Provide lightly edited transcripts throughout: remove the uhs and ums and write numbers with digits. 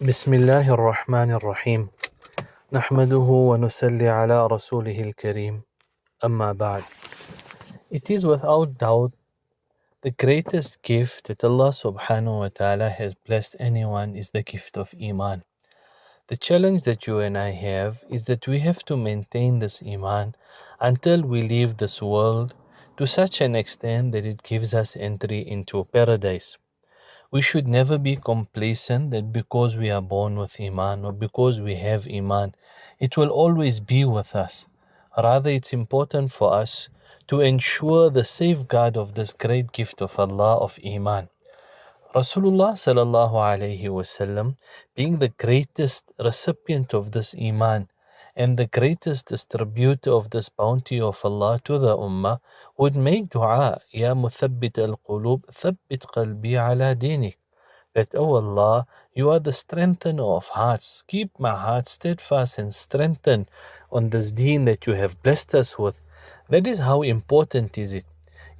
بسم الله الرحمن الرحيم نحمده ونصلي على رسوله الكريم أما بعد. It is without doubt the greatest gift that Allah subhanahu wa ta'ala has blessed anyone is the gift of Iman. The challenge that you and I have is that we have to maintain this Iman until we leave this world to such an extent that it gives us entry into paradise. We should never be complacent that because we are born with Iman or because we have Iman, it will always be with us. Rather, it's important for us to ensure the safeguard of this great gift of Allah of Iman. Rasulullah sallallahu alayhi wasallam, being the greatest recipient of this Iman and the greatest distributor of this bounty of Allah to the Ummah, would make dua, Ya muthabbit al-qulub, thabbit qalbi ala dinik. That, oh Allah, you are the strengthener of hearts. Keep my heart steadfast and strengthened on this deen that you have blessed us with. That is how important is it.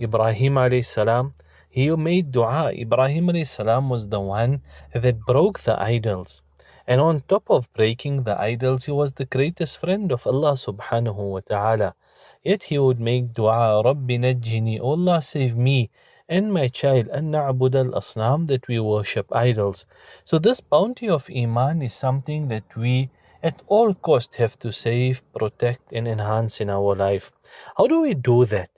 Ibrahim alayhi salam, he made dua. Ibrahim alayhi salam was the one that broke the idols. And on top of breaking the idols, he was the greatest friend of Allah subhanahu wa ta'ala. Yet he would make dua, Rabbi najjini, oh Allah save me and my child, and na'bud al-asnam, that we worship idols. So this bounty of Iman is something that we at all cost have to save, protect and enhance in our life. How do we do that?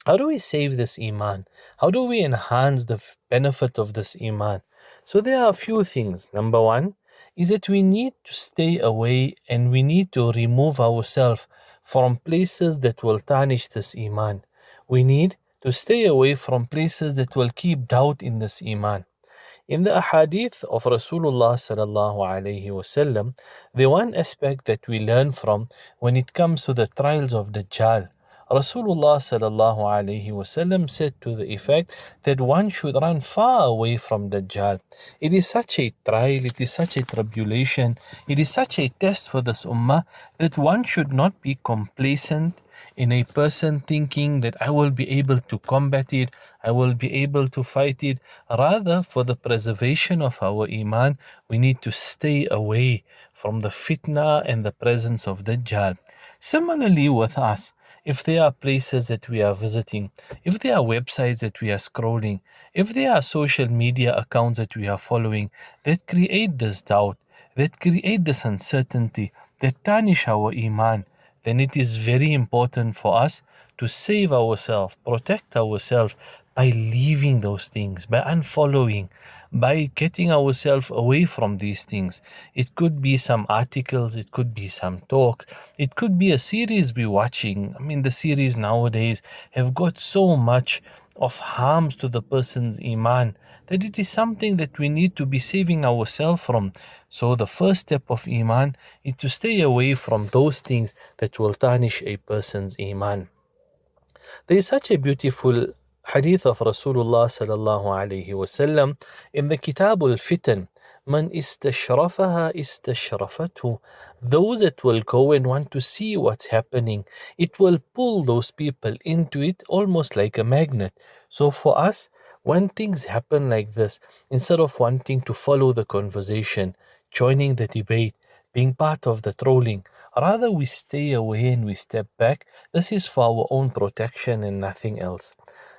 How do we save this Iman? How do we enhance the benefit of this Iman? So there are a few things. Number one is that we need to stay away and we need to remove ourselves from places that will tarnish this Iman. We need to stay away from places that will keep doubt in this Iman. In the ahadith of Rasulullah sallallahu alayhi wasallam, the one aspect that we learn from when it comes to the trials of Dajjal, Rasulullah sallallahu alayhi wasallam said to the effect that one should run far away from Dajjal. It is such a trial, it is such a tribulation, it is such a test for this ummah that one should not be complacent in a person thinking that I will be able to combat it, I will be able to fight it. Rather, for the preservation of our Iman, we need to stay away from the fitna and the presence of Dajjal. Similarly with us, if there are places that we are visiting, if there are websites that we are scrolling, if there are social media accounts that we are following that create this doubt, that create this uncertainty, that tarnish our Iman, then it is very important for us to save ourselves, protect ourselves by leaving those things, by unfollowing, by getting ourselves away from these things. It could be some articles, it could be some talks, it could be a series we're watching. I mean, the series nowadays have got so much of harms to the person's Iman that it is something that we need to be saving ourselves from. So the first step of Iman is to stay away from those things that will tarnish a person's Iman. There is such a beautiful hadith of Rasulullah sallallahu alayhi wasallam in the Kitab al-Fitan. Man istashrafaha istashrafathu. Those that will go and want to see what's happening, it will pull those people into it almost like a magnet. So for us, when things happen like this, instead of wanting to follow the conversation, joining the debate, being part of the trolling, rather we stay away and we step back. This is for our own protection and nothing else.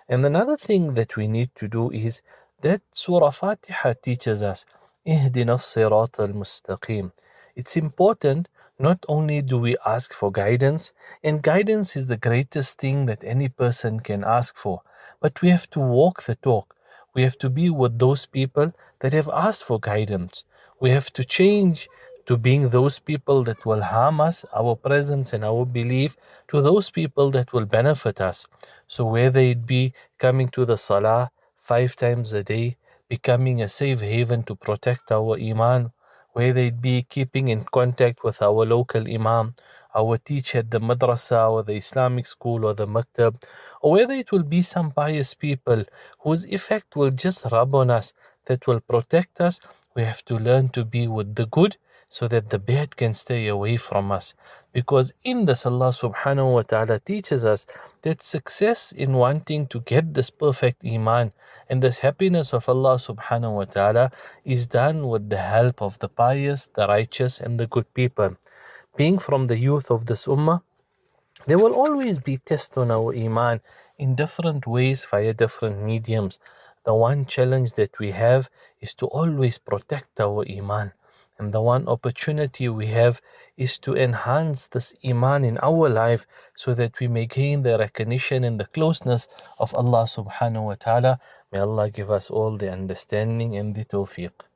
And another thing that we need to do is that Surah Fatiha teaches us, Ihdina as-sirat al-mustaqim. It's important not only do we ask for guidance, and guidance is the greatest thing that any person can ask for, but we have to walk the talk. We have to be with those people that have asked for guidance. We have to change to being those people that will harm us, our presence and our belief, to those people that will benefit us. So whether it be coming to the salah 5 times a day, becoming a safe haven to protect our Iman, whether it be keeping in contact with our local Imam, our teacher at the madrasa or the Islamic school or the maktab, or whether it will be some pious people whose effect will just rub on us, that will protect us, we have to learn to be with the good so that the bad can stay away from us. Because in this, Allah subhanahu wa ta'ala teaches us that success in wanting to get this perfect Iman and this happiness of Allah subhanahu wa ta'ala is done with the help of the pious, the righteous, and the good people. Being from the youth of this ummah, there will always be tests on our Iman in different ways via different mediums. The one challenge that we have is to always protect our Iman. And the one opportunity we have is to enhance this Iman in our life so that we may gain the recognition and the closeness of Allah subhanahu wa ta'ala. May Allah give us all the understanding and the tawfiq.